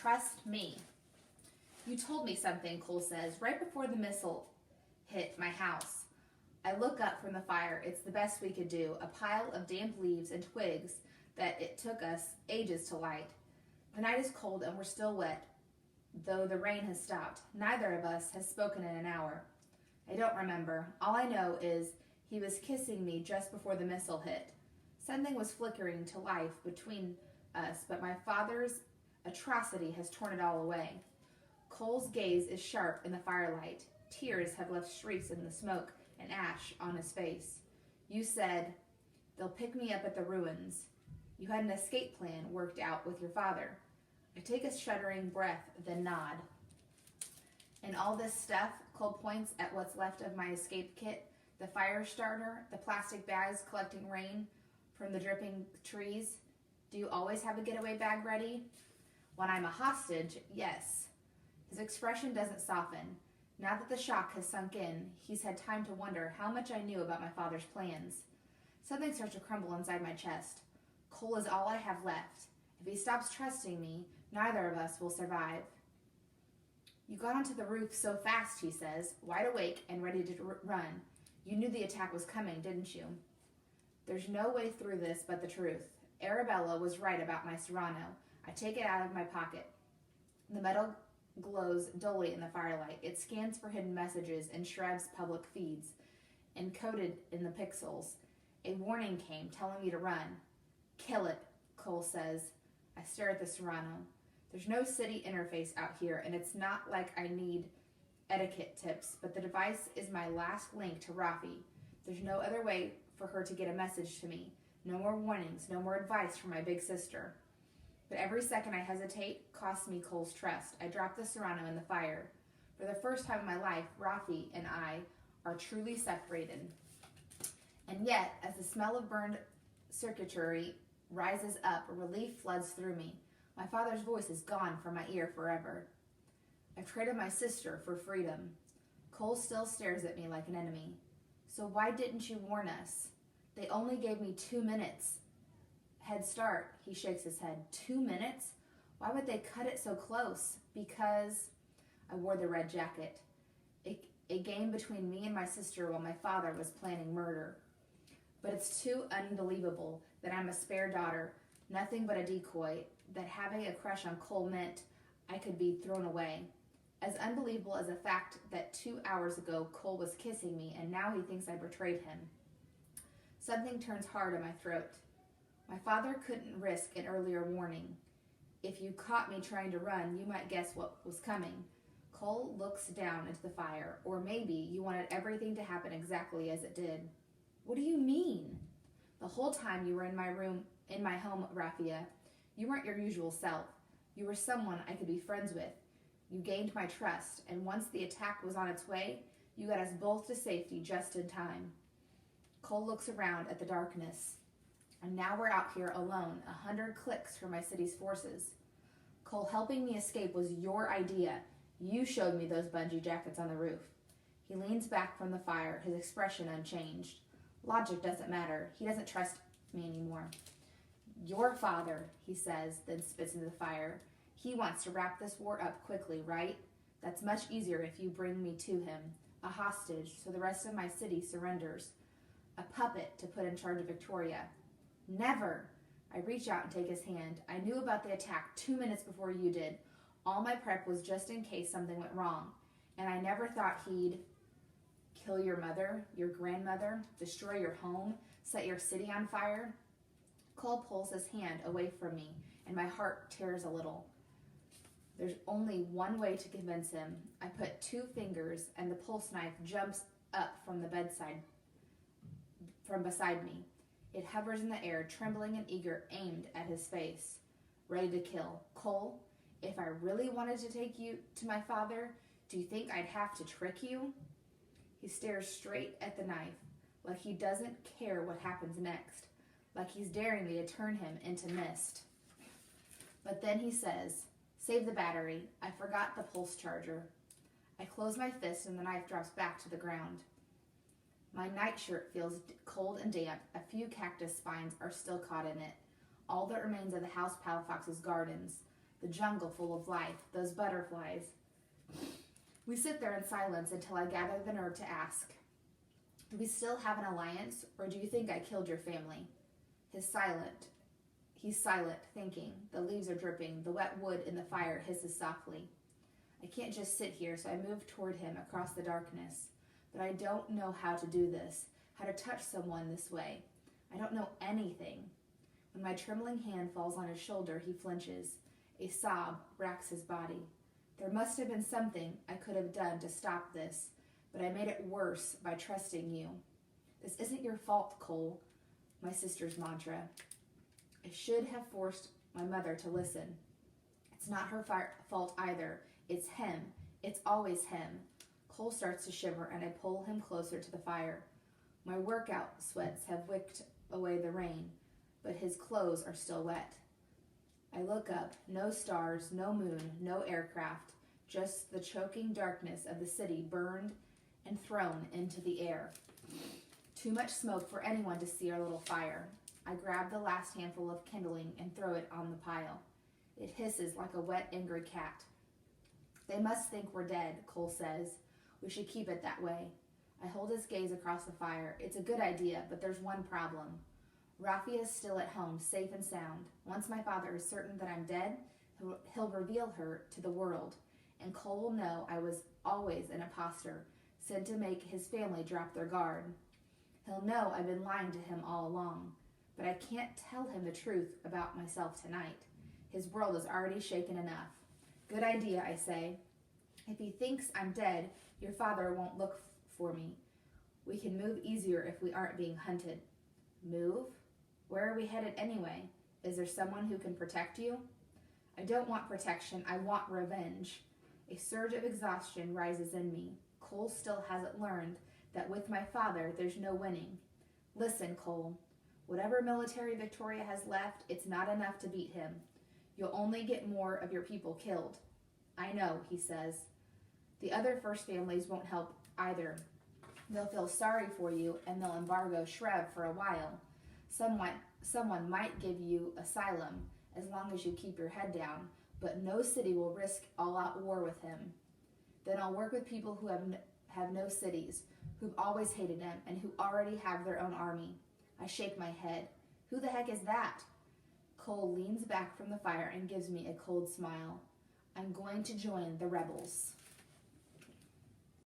Trust me. You told me something, Cole says, right before the missile hit my house. I look up from the fire. It's the best we could do, a pile of damp leaves and twigs that it took us ages to light. The night is cold and we're still wet, though the rain has stopped. Neither of us has spoken in an hour. I don't remember. All I know is he was kissing me just before the missile hit. Something was flickering to life between us, but my father's atrocity has torn it all away. Cole's gaze is sharp in the firelight. Tears have left streaks in the smoke and ash on his face. You said, they'll pick me up at the ruins. You had an escape plan worked out with your father. I take a shuddering breath, then nod. And all this stuff, Cole points at what's left of my escape kit, the fire starter, the plastic bags collecting rain from the dripping trees. Do you always have a getaway bag ready? When I'm a hostage, yes. His expression doesn't soften. Now that the shock has sunk in, he's had time to wonder how much I knew about my father's plans. Something starts to crumble inside my chest. Cole is all I have left. If he stops trusting me, neither of us will survive. You got onto the roof so fast, he says, wide awake and ready to run. You knew the attack was coming, didn't you? There's no way through this but the truth. Arabella was right about my Serrano. I take it out of my pocket. The metal glows dully in the firelight. It scans for hidden messages and shrubs public feeds, encoded in the pixels. A warning came, telling me to run. Kill it, Cole says. I stare at the Serrano. There's no city interface out here, and it's not like I need etiquette tips, but the device is my last link to Rafi. There's no other way for her to get a message to me. No more warnings, no more advice from my big sister. But every second I hesitate costs me Cole's trust. I drop the Serrano in the fire. For the first time in my life, Rafi and I are truly separated. And yet, as the smell of burned circuitry rises up, relief floods through me. My father's voice is gone from my ear forever. I've traded my sister for freedom. Cole still stares at me like an enemy. So why didn't you warn us? They only gave me 2 minutes. Head start, he shakes his head. 2 minutes? Why would they cut it so close? Because I wore the red jacket. A game between me and my sister while my father was planning murder. But it's too unbelievable that I'm a spare daughter, nothing but a decoy, that having a crush on Cole meant I could be thrown away. As unbelievable as the fact that 2 hours ago Cole was kissing me and now he thinks I betrayed him. Something turns hard in my throat. My father couldn't risk an earlier warning. If you caught me trying to run, you might guess what was coming. Cole looks down into the fire. Or maybe you wanted everything to happen exactly as it did. What do you mean? The whole time you were in my home, Raffia, you weren't your usual self. You were someone I could be friends with. You gained my trust, and once the attack was on its way, you got us both to safety just in time. Cole looks around at the darkness. And now we're out here alone, 100 clicks from my city's forces. Cole, helping me escape was your idea. You showed me those bungee jackets on the roof. He leans back from the fire, his expression unchanged. Logic doesn't matter. He doesn't trust me anymore. Your father, he says, then spits into the fire. He wants to wrap this war up quickly, right? That's much easier if you bring me to him. A hostage, so the rest of my city surrenders. A puppet to put in charge of Victoria. Never. I reach out and take his hand. I knew about the attack 2 minutes before you did. All my prep was just in case something went wrong. And I never thought he'd kill your mother, your grandmother, destroy your home, set your city on fire. Cole pulls his hand away from me, and my heart tears a little. There's only one way to convince him. I put 2 fingers, and the pulse knife jumps up from the bedside, from beside me. It hovers in the air, trembling and eager, aimed at his face, ready to kill. Cole, if I really wanted to take you to my father, do you think I'd have to trick you? He stares straight at the knife, like he doesn't care what happens next, like he's daring me to turn him into mist. But then he says, save the battery. I forgot the pulse charger. I close my fist and the knife drops back to the ground. My nightshirt feels cold and damp. A few cactus spines are still caught in it. All that remains of the house Palafox's gardens. the jungle full of life, those butterflies. We sit there in silence until I gather the nerve to ask, do we still have an alliance, or do you think I killed your family? He's silent, thinking. The leaves are dripping. The wet wood in the fire hisses softly. I can't just sit here, so I move toward him across the darkness. But I don't know how to do this, how to touch someone this way. I don't know anything. When my trembling hand falls on his shoulder, he flinches. A sob racks his body. There must have been something I could have done to stop this, but I made it worse by trusting you. This isn't your fault, Cole, my sister's mantra. I should have forced my mother to listen. It's not her fault either. It's him. It's always him. Cole starts to shiver, and I pull him closer to the fire. My workout sweats have wicked away the rain, but his clothes are still wet. I look up. No stars, no moon, no aircraft, just the choking darkness of the city burned and thrown into the air. Too much smoke for anyone to see our little fire. I grab the last handful of kindling and throw it on the pile. It hisses like a wet, angry cat. They must think we're dead, Cole says. We should keep it that way. I hold his gaze across the fire. It's a good idea, but there's one problem. Rafi is still at home, safe and sound. Once my father is certain that I'm dead, he'll reveal her to the world, and Cole will know I was always an impostor, sent to make his family drop their guard. He'll know I've been lying to him all along, but I can't tell him the truth about myself tonight. His world is already shaken enough. Good idea, I say. If he thinks I'm dead, your father won't look for me. We can move easier if we aren't being hunted. Move? Where are we headed anyway? Is there someone who can protect you? I don't want protection. I want revenge. A surge of exhaustion rises in me. Cole still hasn't learned that with my father, there's no winning. Listen, Cole. Whatever military Victoria has left, it's not enough to beat him. You'll only get more of your people killed. I know, he says. The other First Families won't help either. They'll feel sorry for you, and they'll embargo Shrev for a while. Someone might give you asylum, as long as you keep your head down, but no city will risk all-out war with him. Then I'll work with people who have no cities, who've always hated him, and who already have their own army. I shake my head. Who the heck is that? Cole leans back from the fire and gives me a cold smile. I'm going to join the rebels.